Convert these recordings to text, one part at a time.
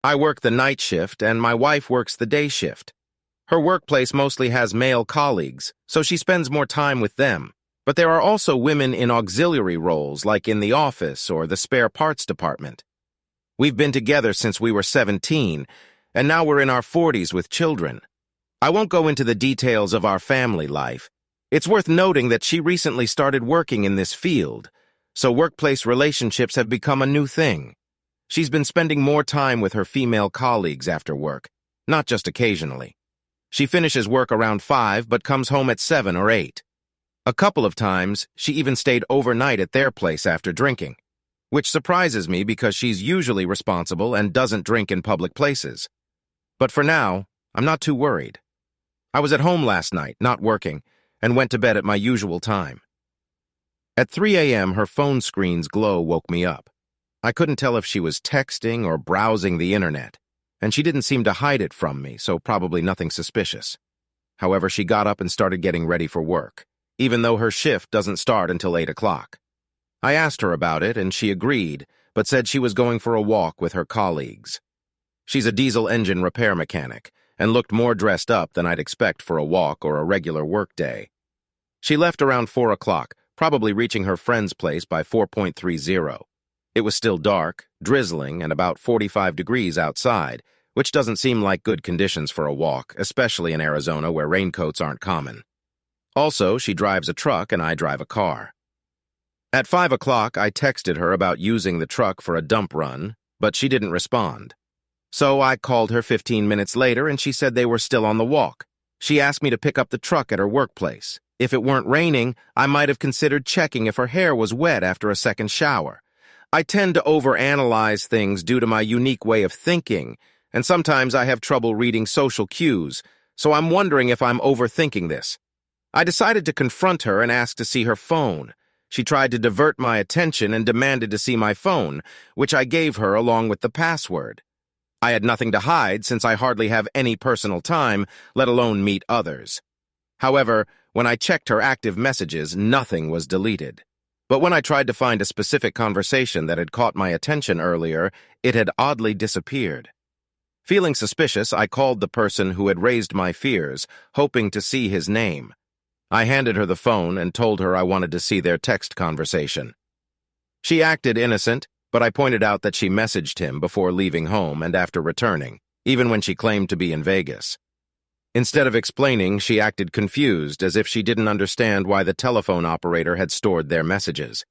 I work the night shift and my wife works the day shift. Her workplace mostly has male colleagues, so she spends more time with them. But there are also women in auxiliary roles, like in the office or the spare parts department. We've been together since we were 17, and now we're in our 40s with children. I won't go into the details of our family life. It's worth noting that she recently started working in this field, so workplace relationships have become a new thing. She's been spending more time with her female colleagues after work, not just occasionally. She finishes work around 5 but comes home at 7 or 8. A couple of times, she even stayed overnight at their place after drinking, which surprises me because she's usually responsible and doesn't drink in public places. But for now, I'm not too worried. I was at home last night, not working, and went to bed at my usual time. At 3 a.m., her phone screen's glow woke me up. I couldn't tell if she was texting or browsing the internet, and she didn't seem to hide it from me, so probably nothing suspicious. However, she got up and started getting ready for work, even though her shift doesn't start until 8 o'clock. I asked her about it, and she agreed, but said she was going for a walk with her colleagues. She's a diesel engine repair mechanic, and looked more dressed up than I'd expect for a walk or a regular work day. She left around 4 o'clock, probably reaching her friend's place by 4:30. It was still dark, drizzling, and about 45 degrees outside, which doesn't seem like good conditions for a walk, especially in Arizona where raincoats aren't common. Also, she drives a truck and I drive a car. At 5 o'clock, I texted her about using the truck for a dump run, but she didn't respond. So I called her 15 minutes later and she said they were still on the walk. She asked me to pick up the truck at her workplace. If it weren't raining, I might have considered checking if her hair was wet after a second shower. I tend to overanalyze things due to my unique way of thinking, and sometimes I have trouble reading social cues, so I'm wondering if I'm overthinking this. I decided to confront her and ask to see her phone. She tried to divert my attention and demanded to see my phone, which I gave her along with the password. I had nothing to hide since I hardly have any personal time, let alone meet others. However, when I checked her active messages, nothing was deleted. But when I tried to find a specific conversation that had caught my attention earlier, it had oddly disappeared. Feeling suspicious, I called the person who had raised my fears, hoping to see his name. I handed her the phone and told her I wanted to see their text conversation. She acted innocent, but I pointed out that she messaged him before leaving home and after returning, even when she claimed to be in Vegas. Instead of explaining, she acted confused, as if she didn't understand why the telephone operator had stored their messages.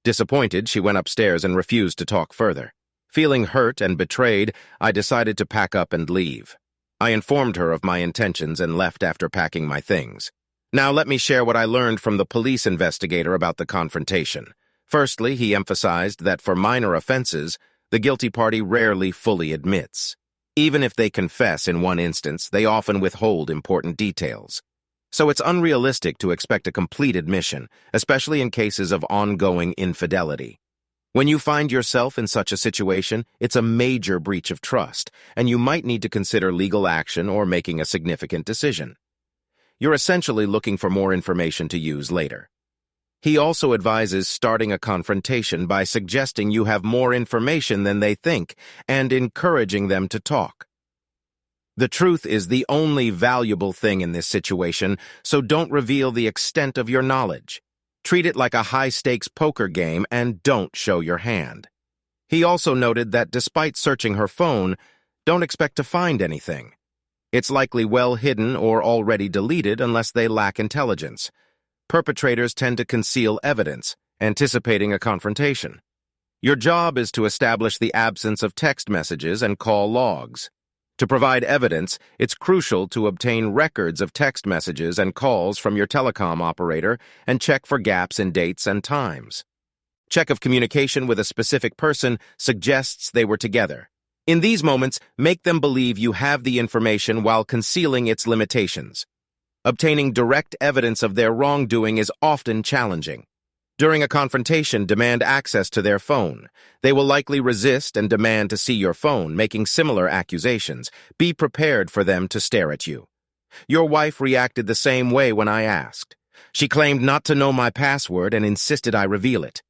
Disappointed, she went upstairs and refused to talk further. Feeling hurt and betrayed, I decided to pack up and leave. I informed her of my intentions and left after packing my things. Now let me share what I learned from the police investigator about the confrontation. Firstly, he emphasized that for minor offenses, the guilty party rarely fully admits. Even if they confess in one instance, they often withhold important details. So it's unrealistic to expect a complete admission, especially in cases of ongoing infidelity. When you find yourself in such a situation, it's a major breach of trust, and you might need to consider legal action or making a significant decision. You're essentially looking for more information to use later. He also advises starting a confrontation by suggesting you have more information than they think and encouraging them to talk. The truth is the only valuable thing in this situation, so don't reveal the extent of your knowledge. Treat it like a high-stakes poker game and don't show your hand. He also noted that despite searching her phone, don't expect to find anything. It's likely well hidden or already deleted unless they lack intelligence. Perpetrators tend to conceal evidence, anticipating a confrontation. Your job is to establish the absence of text messages and call logs. To provide evidence, it's crucial to obtain records of text messages and calls from your telecom operator and check for gaps in dates and times. Check of communication with a specific person suggests they were together. In these moments, make them believe you have the information while concealing its limitations. Obtaining direct evidence of their wrongdoing is often challenging. During a confrontation, demand access to their phone. They will likely resist and demand to see your phone, making similar accusations. Be prepared for them to stare at you. Your wife reacted the same way when I asked. She claimed not to know my password and insisted I reveal it.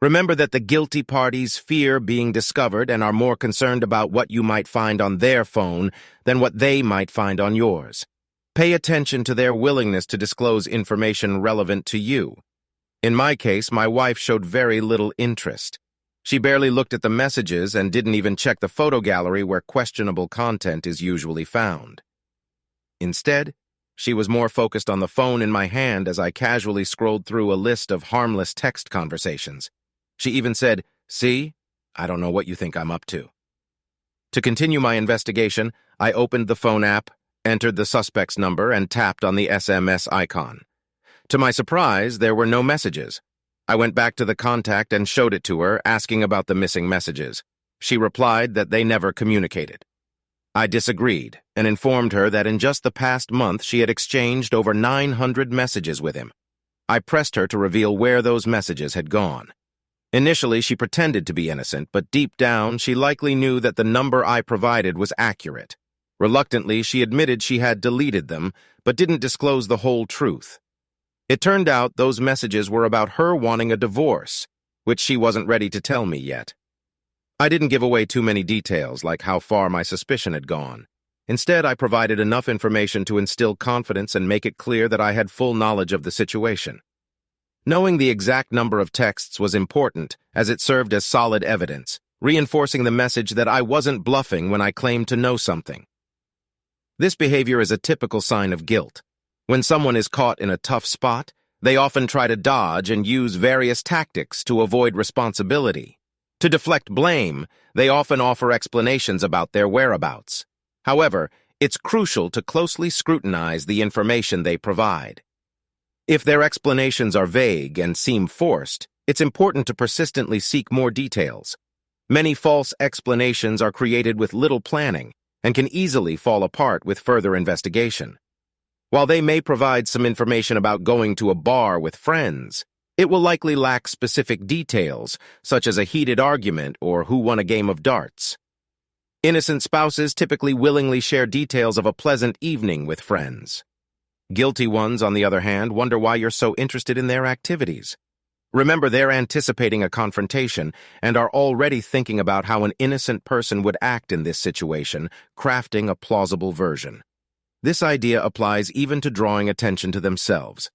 Remember that the guilty parties fear being discovered and are more concerned about what you might find on their phone than what they might find on yours. Pay attention to their willingness to disclose information relevant to you. In my case, my wife showed very little interest. She barely looked at the messages and didn't even check the photo gallery where questionable content is usually found. Instead, she was more focused on the phone in my hand as I casually scrolled through a list of harmless text conversations. She even said, "See, I don't know what you think I'm up to." To continue my investigation, I opened the phone app, entered the suspect's number, and tapped on the SMS icon. To my surprise, there were no messages. I went back to the contact and showed it to her, asking about the missing messages. She replied that they never communicated. I disagreed and informed her that in just the past month she had exchanged over 900 messages with him. I pressed her to reveal where those messages had gone. Initially, she pretended to be innocent, but deep down, she likely knew that the number I provided was accurate. Reluctantly, she admitted she had deleted them, but didn't disclose the whole truth. It turned out those messages were about her wanting a divorce, which she wasn't ready to tell me yet. I didn't give away too many details, like how far my suspicion had gone. Instead, I provided enough information to instill confidence and make it clear that I had full knowledge of the situation. Knowing the exact number of texts was important, as it served as solid evidence, reinforcing the message that I wasn't bluffing when I claimed to know something. This behavior is a typical sign of guilt. When someone is caught in a tough spot, they often try to dodge and use various tactics to avoid responsibility. To deflect blame, they often offer explanations about their whereabouts. However, it's crucial to closely scrutinize the information they provide. If their explanations are vague and seem forced, it's important to persistently seek more details. Many false explanations are created with little planning and can easily fall apart with further investigation. While they may provide some information about going to a bar with friends, it will likely lack specific details, such as a heated argument or who won a game of darts. Innocent spouses typically willingly share details of a pleasant evening with friends. Guilty ones, on the other hand, wonder why you're so interested in their activities. Remember, they're anticipating a confrontation and are already thinking about how an innocent person would act in this situation, crafting a plausible version. This idea applies even to drawing attention to themselves.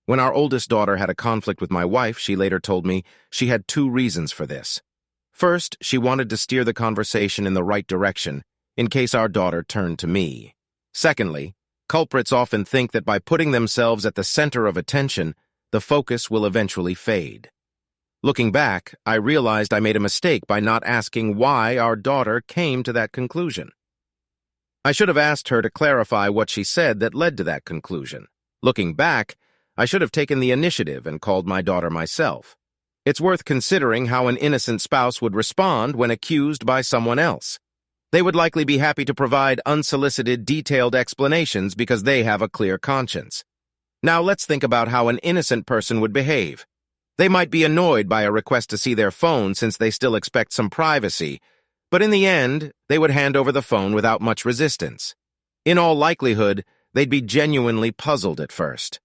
When our oldest daughter had a conflict with my wife, she later told me she had 2 reasons for this. First, she wanted to steer the conversation in the right direction, in case our daughter turned to me. Secondly, culprits often think that by putting themselves at the center of attention, the focus will eventually fade. Looking back, I realized I made a mistake by not asking why our daughter came to that conclusion. I should have asked her to clarify what she said that led to that conclusion. Looking back, I should have taken the initiative and called my daughter myself. It's worth considering how an innocent spouse would respond when accused by someone else. They would likely be happy to provide unsolicited, detailed explanations because they have a clear conscience. Now let's think about how an innocent person would behave. They might be annoyed by a request to see their phone since they still expect some privacy, but in the end, they would hand over the phone without much resistance. In all likelihood, they'd be genuinely puzzled at first.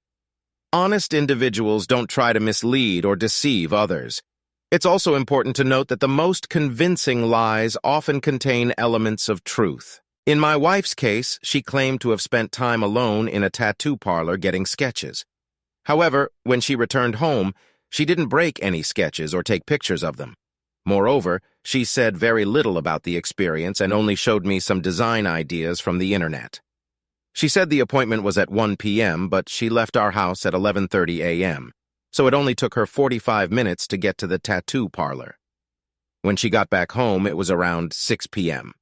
Honest individuals don't try to mislead or deceive others. It's also important to note that the most convincing lies often contain elements of truth. In my wife's case, she claimed to have spent time alone in a tattoo parlor getting sketches. However, when she returned home, she didn't break any sketches or take pictures of them. Moreover, she said very little about the experience and only showed me some design ideas from the internet. She said the appointment was at 1 p.m., but she left our house at 11:30 a.m., so it only took her 45 minutes to get to the tattoo parlor. When she got back home, it was around 6 p.m.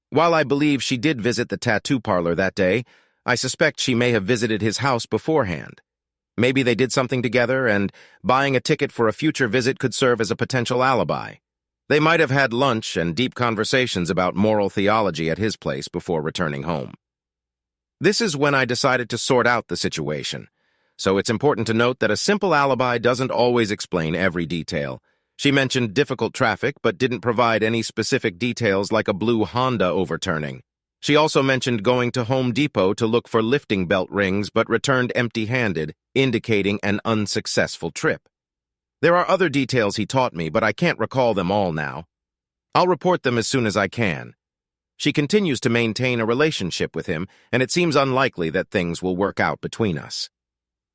While I believe she did visit the tattoo parlor that day, I suspect she may have visited his house beforehand. Maybe they did something together, and buying a ticket for a future visit could serve as a potential alibi. They might have had lunch and deep conversations about moral theology at his place before returning home. This is when I decided to sort out the situation. So it's important to note that a simple alibi doesn't always explain every detail. She mentioned difficult traffic, but didn't provide any specific details like a blue Honda overturning. She also mentioned going to Home Depot to look for lifting belt rings, but returned empty-handed, indicating an unsuccessful trip. There are other details he taught me, but I can't recall them all now. I'll report them as soon as I can. She continues to maintain a relationship with him, and it seems unlikely that things will work out between us.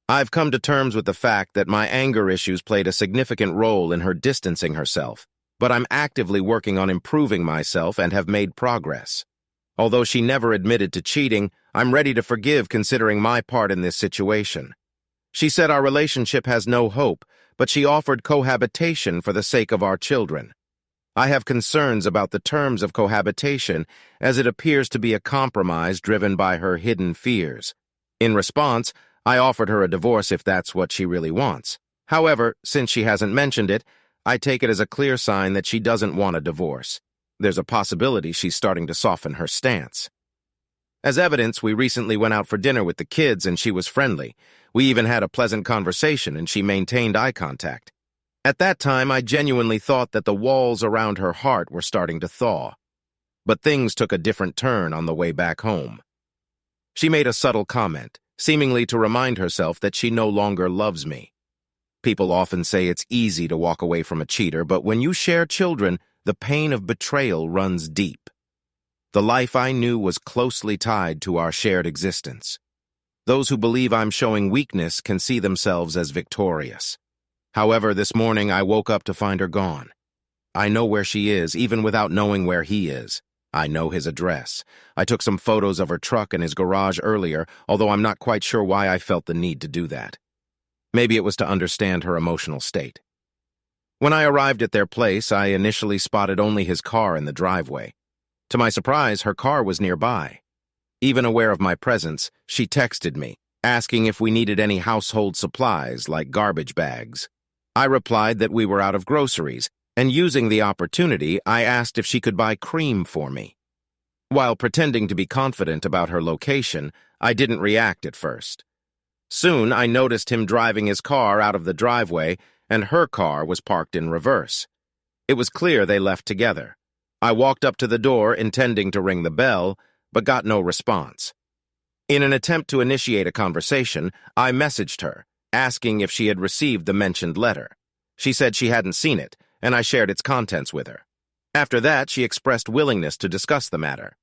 I've come to terms with the fact that my anger issues played a significant role in her distancing herself, but I'm actively working on improving myself and have made progress. Although she never admitted to cheating, I'm ready to forgive considering my part in this situation. She said our relationship has no hope, but she offered cohabitation for the sake of our children. I have concerns about the terms of cohabitation, as it appears to be a compromise driven by her hidden fears. In response, I offered her a divorce if that's what she really wants. However, since she hasn't mentioned it, I take it as a clear sign that she doesn't want a divorce. There's a possibility she's starting to soften her stance. As evidence, we recently went out for dinner with the kids and she was friendly. We even had a pleasant conversation and she maintained eye contact. At that time, I genuinely thought that the walls around her heart were starting to thaw. But things took a different turn on the way back home. She made a subtle comment, seemingly to remind herself that she no longer loves me. People often say it's easy to walk away from a cheater, but when you share children, the pain of betrayal runs deep. The life I knew was closely tied to our shared existence. Those who believe I'm showing weakness can see themselves as victorious. However, this morning I woke up to find her gone. I know where she is, even without knowing where he is. I know his address. I took some photos of her truck and his garage earlier, although I'm not quite sure why I felt the need to do that. Maybe it was to understand her emotional state. When I arrived at their place, I initially spotted only his car in the driveway. To my surprise, her car was nearby. Even aware of my presence, she texted me, asking if we needed any household supplies like garbage bags. I replied that we were out of groceries, and using the opportunity, I asked if she could buy cream for me. While pretending to be confident about her location, I didn't react at first. Soon, I noticed him driving his car out of the driveway, and her car was parked in reverse. It was clear they left together. I walked up to the door, intending to ring the bell, but got no response. In an attempt to initiate a conversation, I messaged her, asking if she had received the mentioned letter. She said she hadn't seen it, and I shared its contents with her. After that, she expressed willingness to discuss the matter.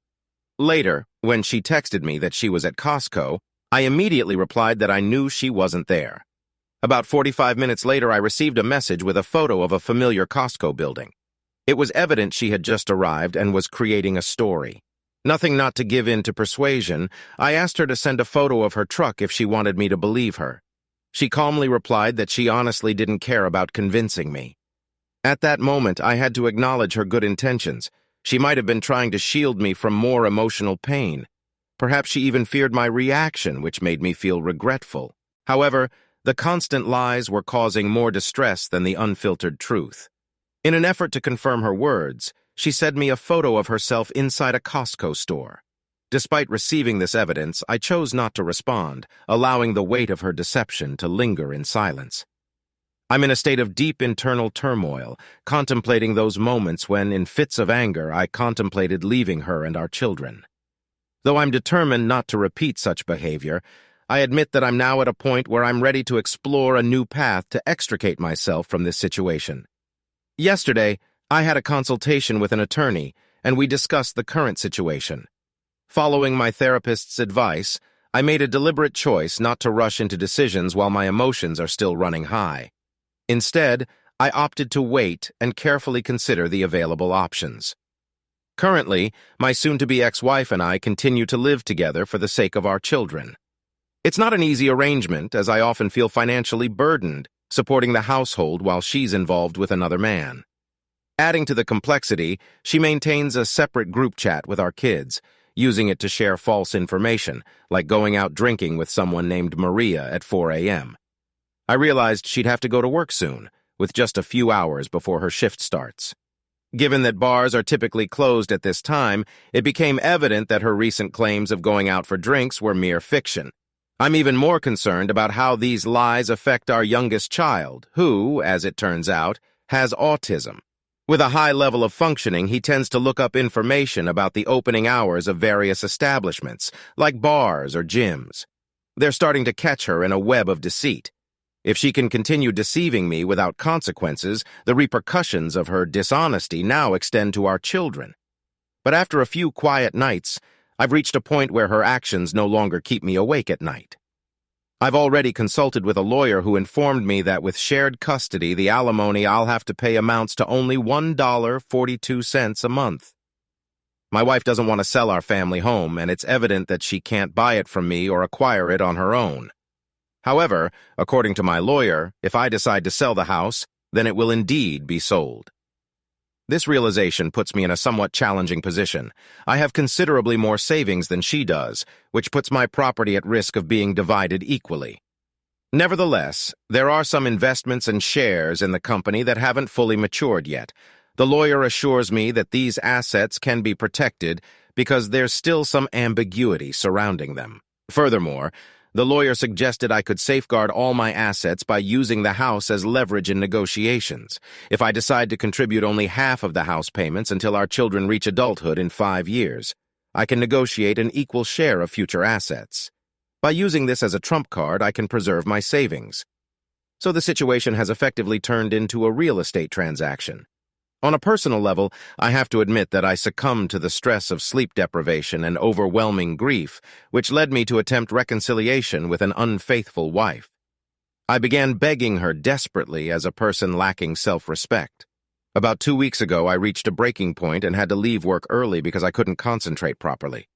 Later, when she texted me that she was at Costco, I immediately replied that I knew she wasn't there. About 45 minutes later, I received a message with a photo of a familiar Costco building. It was evident she had just arrived and was creating a story. Nothing not to give in to persuasion, I asked her to send a photo of her truck if she wanted me to believe her. She calmly replied that she honestly didn't care about convincing me. At that moment, I had to acknowledge her good intentions. She might have been trying to shield me from more emotional pain. Perhaps she even feared my reaction, which made me feel regretful. However, the constant lies were causing more distress than the unfiltered truth. In an effort to confirm her words, she sent me a photo of herself inside a Costco store. Despite receiving this evidence, I chose not to respond, allowing the weight of her deception to linger in silence. I'm in a state of deep internal turmoil, contemplating those moments when, in fits of anger, I contemplated leaving her and our children. Though I'm determined not to repeat such behavior, I admit that I'm now at a point where I'm ready to explore a new path to extricate myself from this situation. Yesterday, I had a consultation with an attorney, and we discussed the current situation. Following my therapist's advice, I made a deliberate choice not to rush into decisions while my emotions are still running high. Instead, I opted to wait and carefully consider the available options. Currently, my soon-to-be ex-wife and I continue to live together for the sake of our children. It's not an easy arrangement, as I often feel financially burdened, supporting the household while she's involved with another man. Adding to the complexity, she maintains a separate group chat with our kids, using it to share false information, like going out drinking with someone named Maria at 4 a.m. I realized she'd have to go to work soon, with just a few hours before her shift starts. Given that bars are typically closed at this time, it became evident that her recent claims of going out for drinks were mere fiction. I'm even more concerned about how these lies affect our youngest child, who, as it turns out, has autism. With a high level of functioning, he tends to look up information about the opening hours of various establishments, like bars or gyms. They're starting to catch her in a web of deceit. If she can continue deceiving me without consequences, the repercussions of her dishonesty now extend to our children. But after a few quiet nights, I've reached a point where her actions no longer keep me awake at night. I've already consulted with a lawyer who informed me that with shared custody, the alimony I'll have to pay amounts to only $1.42 a month. My wife doesn't want to sell our family home, and it's evident that she can't buy it from me or acquire it on her own. However, according to my lawyer, if I decide to sell the house, then it will indeed be sold. This realization puts me in a somewhat challenging position. I have considerably more savings than she does, which puts my property at risk of being divided equally. Nevertheless, there are some investments and shares in the company that haven't fully matured yet. The lawyer assures me that these assets can be protected because there's still some ambiguity surrounding them. Furthermore, the lawyer suggested I could safeguard all my assets by using the house as leverage in negotiations. If I decide to contribute only half of the house payments until our children reach adulthood in 5 years, I can negotiate an equal share of future assets. By using this as a trump card, I can preserve my savings. So the situation has effectively turned into a real estate transaction. On a personal level, I have to admit that I succumbed to the stress of sleep deprivation and overwhelming grief, which led me to attempt reconciliation with an unfaithful wife. I began begging her desperately as a person lacking self-respect. About 2 weeks ago, I reached a breaking point and had to leave work early because I couldn't concentrate properly.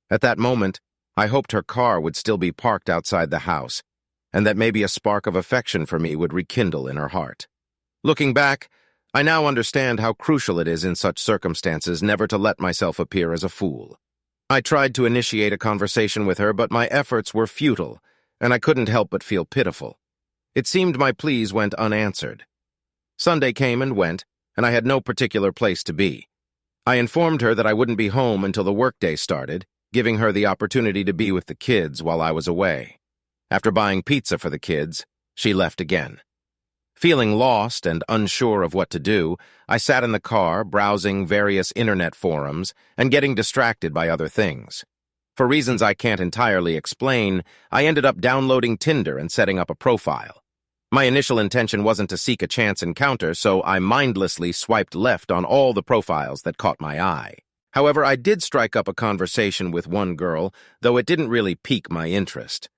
At that moment, I hoped her car would still be parked outside the house, and that maybe a spark of affection for me would rekindle in her heart. Looking back, I now understand how crucial it is in such circumstances never to let myself appear as a fool. I tried to initiate a conversation with her, but my efforts were futile, and I couldn't help but feel pitiful. It seemed my pleas went unanswered. Sunday came and went, and I had no particular place to be. I informed her that I wouldn't be home until the workday started, giving her the opportunity to be with the kids while I was away. After buying pizza for the kids, she left again. Feeling lost and unsure of what to do, I sat in the car, browsing various internet forums and getting distracted by other things. For reasons I can't entirely explain, I ended up downloading Tinder and setting up a profile. My initial intention wasn't to seek a chance encounter, so I mindlessly swiped left on all the profiles that caught my eye. However, I did strike up a conversation with one girl, though it didn't really pique my interest.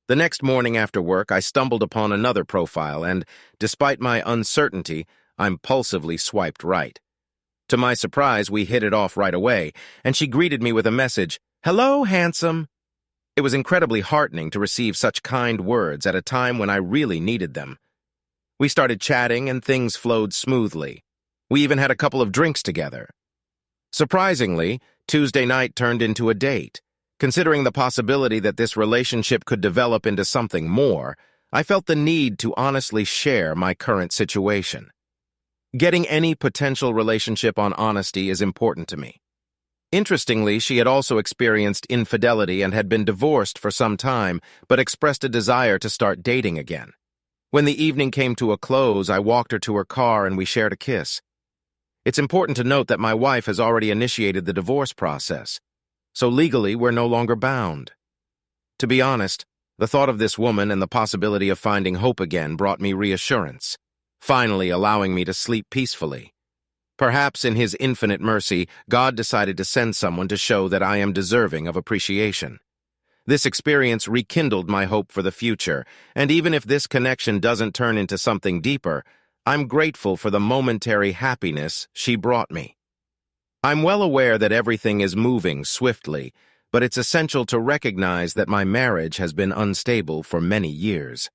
The next morning after work, I stumbled upon another profile and, despite my uncertainty, I impulsively swiped right. To my surprise, we hit it off right away, and she greeted me with a message, "Hello, handsome." It was incredibly heartening to receive such kind words at a time when I really needed them. We started chatting and things flowed smoothly. We even had a couple of drinks together. Surprisingly, Tuesday night turned into a date. Considering the possibility that this relationship could develop into something more, I felt the need to honestly share my current situation. Getting any potential relationship on honesty is important to me. Interestingly, she had also experienced infidelity and had been divorced for some time, but expressed a desire to start dating again. When the evening came to a close, I walked her to her car and we shared a kiss. It's important to note that my wife has already initiated the divorce process, so legally we're no longer bound. To be honest, the thought of this woman and the possibility of finding hope again brought me reassurance, finally allowing me to sleep peacefully. Perhaps in His infinite mercy, God decided to send someone to show that I am deserving of appreciation. This experience rekindled my hope for the future, and even if this connection doesn't turn into something deeper, I'm grateful for the momentary happiness she brought me. I'm well aware that everything is moving swiftly, but it's essential to recognize that my marriage has been unstable for many years.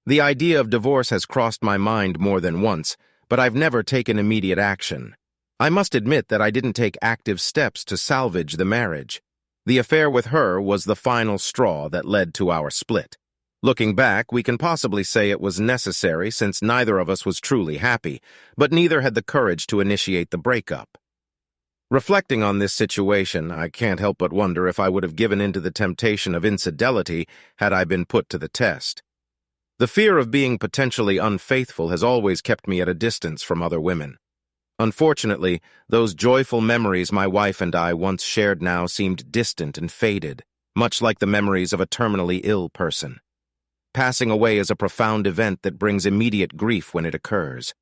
The idea of divorce has crossed my mind more than once, but I've never taken immediate action. I must admit that I didn't take active steps to salvage the marriage. The affair with her was the final straw that led to our split. Looking back, we can possibly say it was necessary since neither of us was truly happy, but neither had the courage to initiate the breakup. Reflecting on this situation, I can't help but wonder if I would have given in to the temptation of infidelity had I been put to the test. The fear of being potentially unfaithful has always kept me at a distance from other women. Unfortunately, those joyful memories my wife and I once shared now seemed distant and faded, much like the memories of a terminally ill person. Passing away is a profound event that brings immediate grief when it occurs.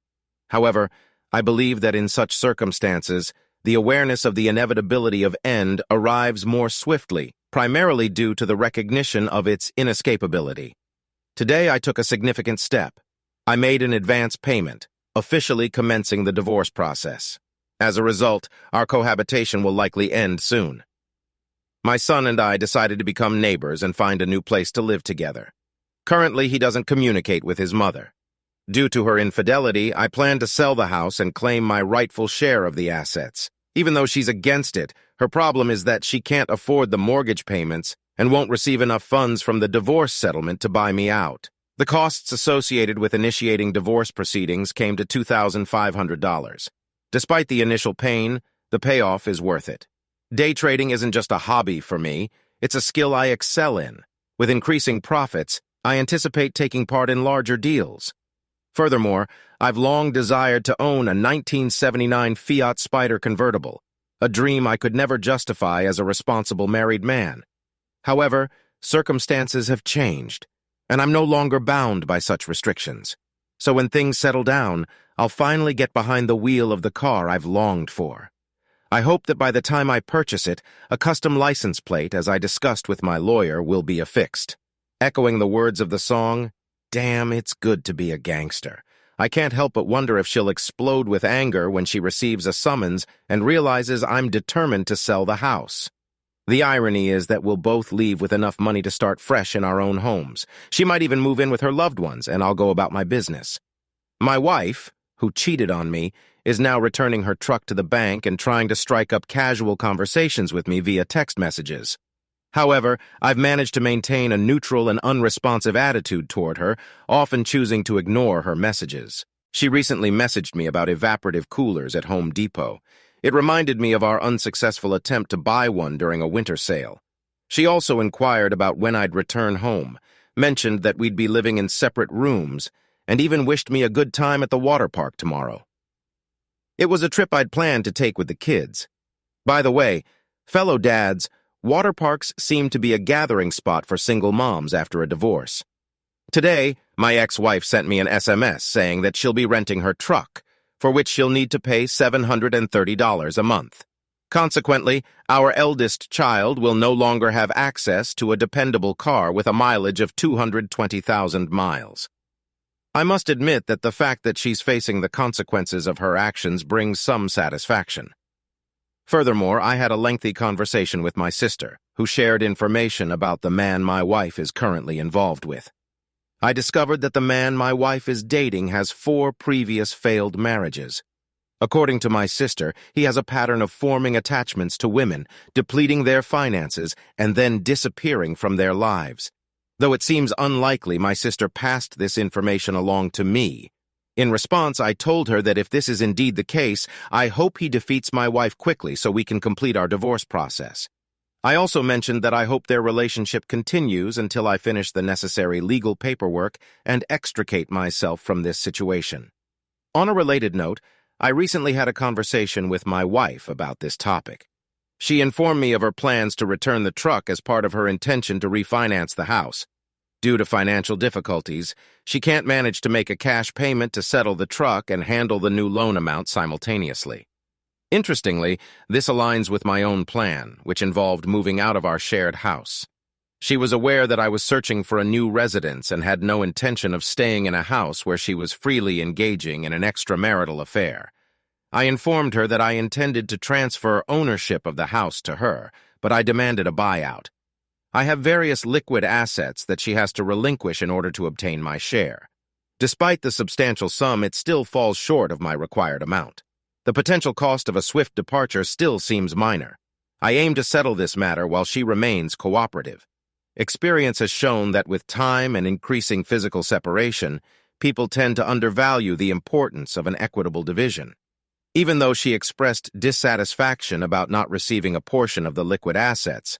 However, I believe that in such circumstances, the awareness of the inevitability of end arrives more swiftly, primarily due to the recognition of its inescapability. Today, I took a significant step. I made an advance payment, officially commencing the divorce process. As a result, our cohabitation will likely end soon. My son and I decided to become neighbors and find a new place to live together. Currently, he doesn't communicate with his mother. Due to her infidelity, I plan to sell the house and claim my rightful share of the assets. Even though she's against it, her problem is that she can't afford the mortgage payments and won't receive enough funds from the divorce settlement to buy me out. The costs associated with initiating divorce proceedings came to $2,500. Despite the initial pain, the payoff is worth it. Day trading isn't just a hobby for me, it's a skill I excel in. With increasing profits, I anticipate taking part in larger deals. Furthermore, I've long desired to own a 1979 Fiat Spider convertible, a dream I could never justify as a responsible married man. However, circumstances have changed, and I'm no longer bound by such restrictions. So when things settle down, I'll finally get behind the wheel of the car I've longed for. I hope that by the time I purchase it, a custom license plate, as I discussed with my lawyer, will be affixed. Echoing the words of the song, "Damn, it's good to be a gangster," I can't help but wonder if she'll explode with anger when she receives a summons and realizes I'm determined to sell the house. The irony is that we'll both leave with enough money to start fresh in our own homes. She might even move in with her loved ones, and I'll go about my business. My wife, who cheated on me, is now returning her truck to the bank and trying to strike up casual conversations with me via text messages. However, I've managed to maintain a neutral and unresponsive attitude toward her, often choosing to ignore her messages. She recently messaged me about evaporative coolers at Home Depot. It reminded me of our unsuccessful attempt to buy one during a winter sale. She also inquired about when I'd return home, mentioned that we'd be living in separate rooms, and even wished me a good time at the water park tomorrow. It was a trip I'd planned to take with the kids. By the way, fellow dads, water parks seem to be a gathering spot for single moms after a divorce. Today, my ex-wife sent me an SMS saying that she'll be renting her truck, for which she'll need to pay $730 a month. Consequently, our eldest child will no longer have access to a dependable car with a mileage of 220,000 miles. I must admit that the fact that she's facing the consequences of her actions brings some satisfaction. Furthermore, I had a lengthy conversation with my sister, who shared information about the man my wife is currently involved with. I discovered that the man my wife is dating has 4 previous failed marriages. According to my sister, he has a pattern of forming attachments to women, depleting their finances, and then disappearing from their lives. Though it seems unlikely, my sister passed this information along to me. In response, I told her that if this is indeed the case, I hope he defeats my wife quickly so we can complete our divorce process. I also mentioned that I hope their relationship continues until I finish the necessary legal paperwork and extricate myself from this situation. On a related note, I recently had a conversation with my wife about this topic. She informed me of her plans to return the truck as part of her intention to refinance the house. Due to financial difficulties, she can't manage to make a cash payment to settle the truck and handle the new loan amount simultaneously. Interestingly, this aligns with my own plan, which involved moving out of our shared house. She was aware that I was searching for a new residence and had no intention of staying in a house where she was freely engaging in an extramarital affair. I informed her that I intended to transfer ownership of the house to her, but I demanded a buyout. I have various liquid assets that she has to relinquish in order to obtain my share. Despite the substantial sum, it still falls short of my required amount. The potential cost of a swift departure still seems minor. I aim to settle this matter while she remains cooperative. Experience has shown that with time and increasing physical separation, people tend to undervalue the importance of an equitable division. Even though she expressed dissatisfaction about not receiving a portion of the liquid assets,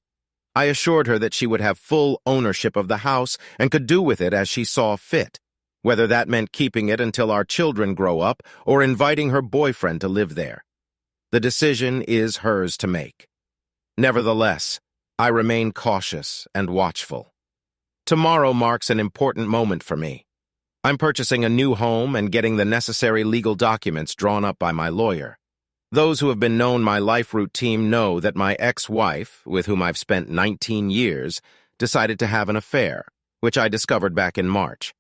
I assured her that she would have full ownership of the house and could do with it as she saw fit, whether that meant keeping it until our children grow up or inviting her boyfriend to live there. The decision is hers to make. Nevertheless, I remain cautious and watchful. Tomorrow marks an important moment for me. I'm purchasing a new home and getting the necessary legal documents drawn up by my lawyer. Those who have been known my Life Route team know that my ex-wife, with whom I've spent 19 years, decided to have an affair, which I discovered back in March.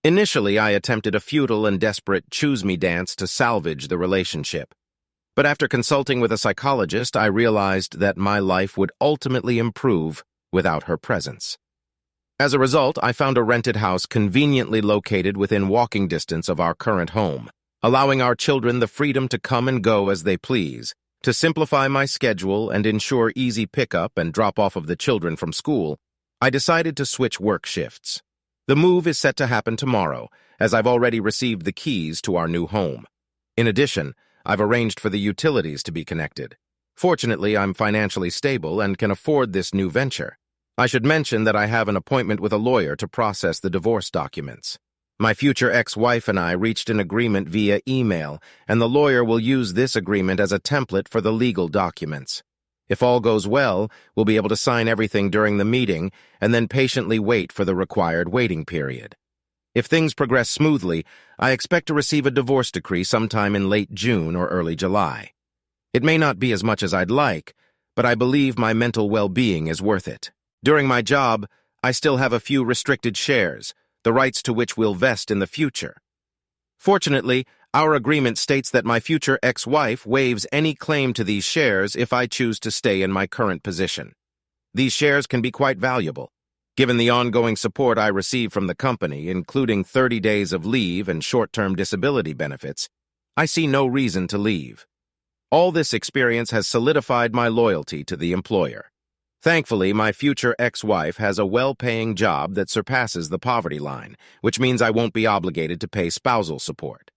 Initially, I attempted a futile and desperate choose-me dance to salvage the relationship. But after consulting with a psychologist, I realized that my life would ultimately improve without her presence. As a result, I found a rented house conveniently located within walking distance of our current home, allowing our children the freedom to come and go as they please. To simplify my schedule and ensure easy pickup and drop-off of the children from school, I decided to switch work shifts. The move is set to happen tomorrow, as I've already received the keys to our new home. In addition, I've arranged for the utilities to be connected. Fortunately, I'm financially stable and can afford this new venture. I should mention that I have an appointment with a lawyer to process the divorce documents. My future ex-wife and I reached an agreement via email, and the lawyer will use this agreement as a template for the legal documents. If all goes well, we'll be able to sign everything during the meeting and then patiently wait for the required waiting period. If things progress smoothly, I expect to receive a divorce decree sometime in late June or early July. It may not be as much as I'd like, but I believe my mental well-being is worth it. During my job, I still have a few restricted shares, the rights to which will vest in the future. Fortunately, our agreement states that my future ex-wife waives any claim to these shares if I choose to stay in my current position. These shares can be quite valuable. Given the ongoing support I receive from the company, including 30 days of leave and short-term disability benefits, I see no reason to leave. All this experience has solidified my loyalty to the employer. Thankfully, my future ex-wife has a well-paying job that surpasses the poverty line, which means I won't be obligated to pay spousal support.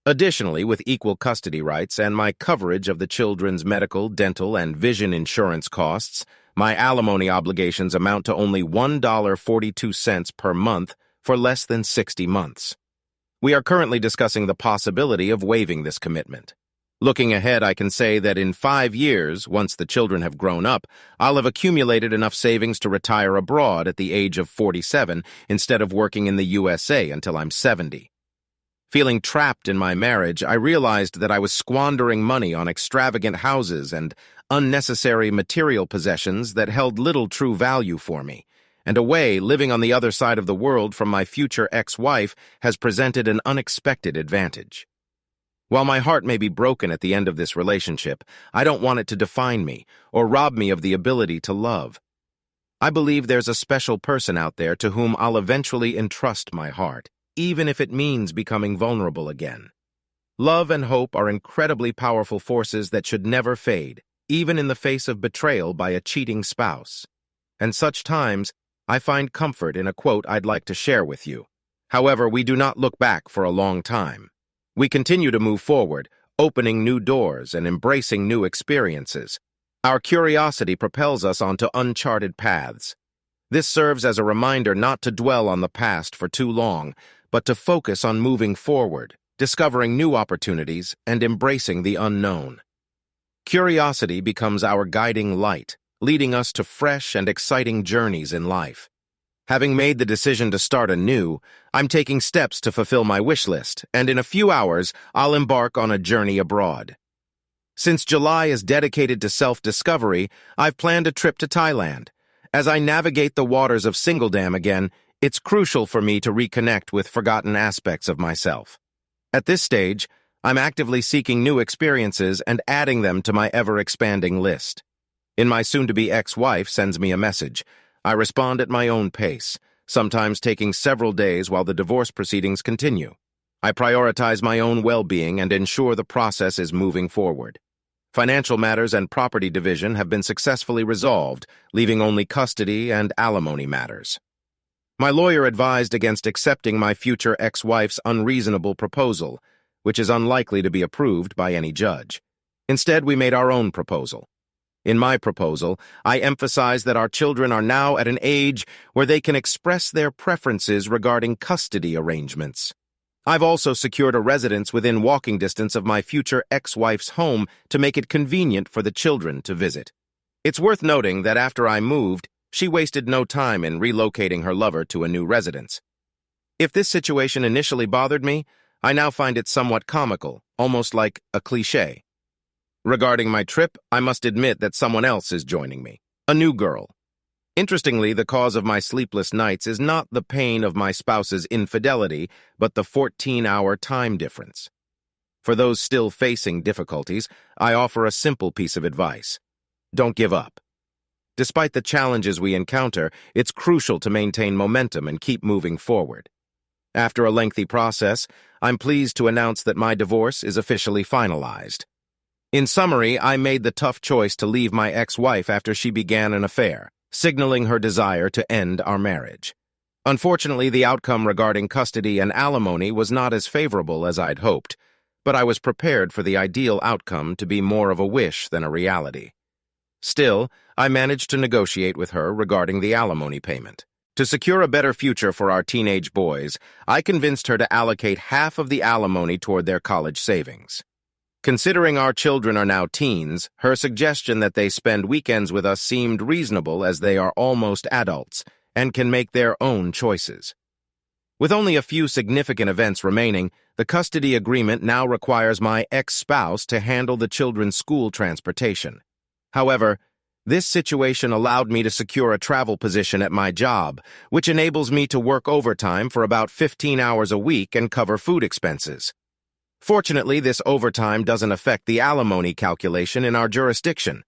Additionally, with equal custody rights and my coverage of the children's medical, dental, and vision insurance costs, my alimony obligations amount to only $1.42 per month for less than 60 months. We are currently discussing the possibility of waiving this commitment. Looking ahead, I can say that in 5 years, once the children have grown up, I'll have accumulated enough savings to retire abroad at the age of 47 instead of working in the USA until I'm 70. Feeling trapped in my marriage, I realized that I was squandering money on extravagant houses and unnecessary material possessions that held little true value for me. And a way, living on the other side of the world from my future ex-wife has presented an unexpected advantage. While my heart may be broken at the end of this relationship, I don't want it to define me or rob me of the ability to love. I believe there's a special person out there to whom I'll eventually entrust my heart, even if it means becoming vulnerable again. Love and hope are incredibly powerful forces that should never fade, even in the face of betrayal by a cheating spouse. And such times, I find comfort in a quote I'd like to share with you. However, we do not look back for a long time. We continue to move forward, opening new doors and embracing new experiences. Our curiosity propels us onto uncharted paths. This serves as a reminder not to dwell on the past for too long, but to focus on moving forward, discovering new opportunities, and embracing the unknown. Curiosity becomes our guiding light, leading us to fresh and exciting journeys in life. Having made the decision to start anew, I'm taking steps to fulfill my wish list, and in a few hours, I'll embark on a journey abroad. Since July is dedicated to self-discovery, I've planned a trip to Thailand. As I navigate the waters of Singledam again, it's crucial for me to reconnect with forgotten aspects of myself. At this stage, I'm actively seeking new experiences and adding them to my ever-expanding list. My soon-to-be ex-wife sends me a message. I respond at my own pace, sometimes taking several days while the divorce proceedings continue. I prioritize my own well-being and ensure the process is moving forward. Financial matters and property division have been successfully resolved, leaving only custody and alimony matters. My lawyer advised against accepting my future ex-wife's unreasonable proposal, which is unlikely to be approved by any judge. Instead, we made our own proposal. In my proposal, I emphasize that our children are now at an age where they can express their preferences regarding custody arrangements. I've also secured a residence within walking distance of my future ex-wife's home to make it convenient for the children to visit. It's worth noting that after I moved, She wasted no time in relocating her lover to a new residence. If this situation initially bothered me, I now find it somewhat comical, almost like a cliché. Regarding my trip, I must admit that someone else is joining me, a new girl. Interestingly, the cause of my sleepless nights is not the pain of my spouse's infidelity, but the 14-hour time difference. For those still facing difficulties, I offer a simple piece of advice. Don't give up. Despite the challenges we encounter, it's crucial to maintain momentum and keep moving forward. After a lengthy process, I'm pleased to announce that my divorce is officially finalized. In summary, I made the tough choice to leave my ex-wife after she began an affair, signaling her desire to end our marriage. Unfortunately, the outcome regarding custody and alimony was not as favorable as I'd hoped, but I was prepared for the ideal outcome to be more of a wish than a reality. Still, I managed to negotiate with her regarding the alimony payment. To secure a better future for our teenage boys, I convinced her to allocate half of the alimony toward their college savings. Considering our children are now teens, her suggestion that they spend weekends with us seemed reasonable as they are almost adults and can make their own choices. With only a few significant events remaining, the custody agreement now requires my ex-spouse to handle the children's school transportation. However, this situation allowed me to secure a travel position at my job, which enables me to work overtime for about 15 hours a week and cover food expenses. Fortunately, this overtime doesn't affect the alimony calculation in our jurisdiction.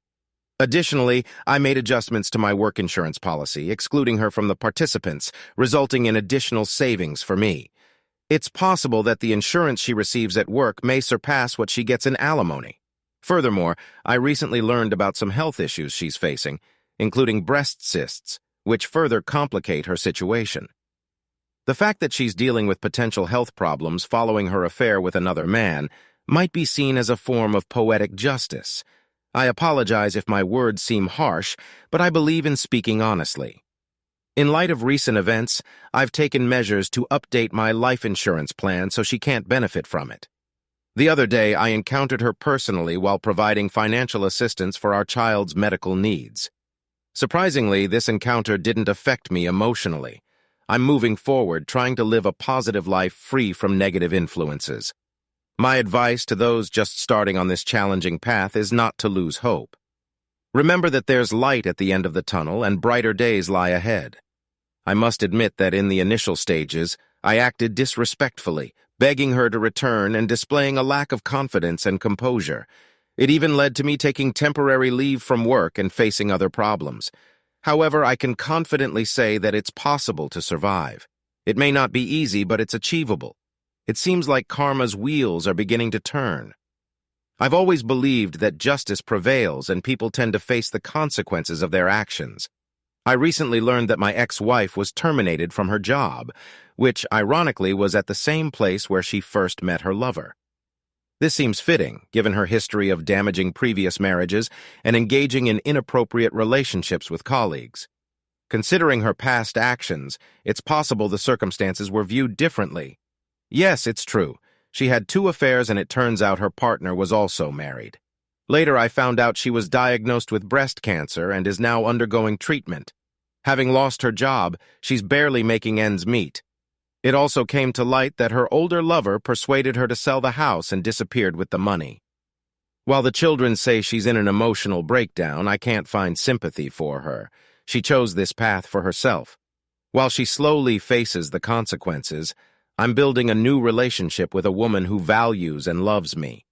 Additionally, I made adjustments to my work insurance policy, excluding her from the participants, resulting in additional savings for me. It's possible that the insurance she receives at work may surpass what she gets in alimony. Furthermore, I recently learned about some health issues she's facing, including breast cysts, which further complicate her situation. The fact that she's dealing with potential health problems following her affair with another man might be seen as a form of poetic justice. I apologize if my words seem harsh, but I believe in speaking honestly. In light of recent events, I've taken measures to update my life insurance plan so she can't benefit from it. The other day, I encountered her personally while providing financial assistance for our child's medical needs. Surprisingly, this encounter didn't affect me emotionally. I'm moving forward, trying to live a positive life free from negative influences. My advice to those just starting on this challenging path is not to lose hope. Remember that there's light at the end of the tunnel and brighter days lie ahead. I must admit that in the initial stages, I acted disrespectfully, begging her to return and displaying a lack of confidence and composure. It even led to me taking temporary leave from work and facing other problems. However, I can confidently say that it's possible to survive. It may not be easy, but it's achievable. It seems like karma's wheels are beginning to turn. I've always believed that justice prevails and people tend to face the consequences of their actions. I recently learned that my ex-wife was terminated from her job, which, ironically, was at the same place where she first met her lover. This seems fitting, given her history of damaging previous marriages and engaging in inappropriate relationships with colleagues. Considering her past actions, it's possible the circumstances were viewed differently. Yes, it's true. She had 2 affairs and it turns out her partner was also married. Later, I found out she was diagnosed with breast cancer and is now undergoing treatment. Having lost her job, she's barely making ends meet. It also came to light that her older lover persuaded her to sell the house and disappeared with the money. While the children say she's in an emotional breakdown, I can't find sympathy for her. She chose this path for herself. While she slowly faces the consequences, I'm building a new relationship with a woman who values and loves me.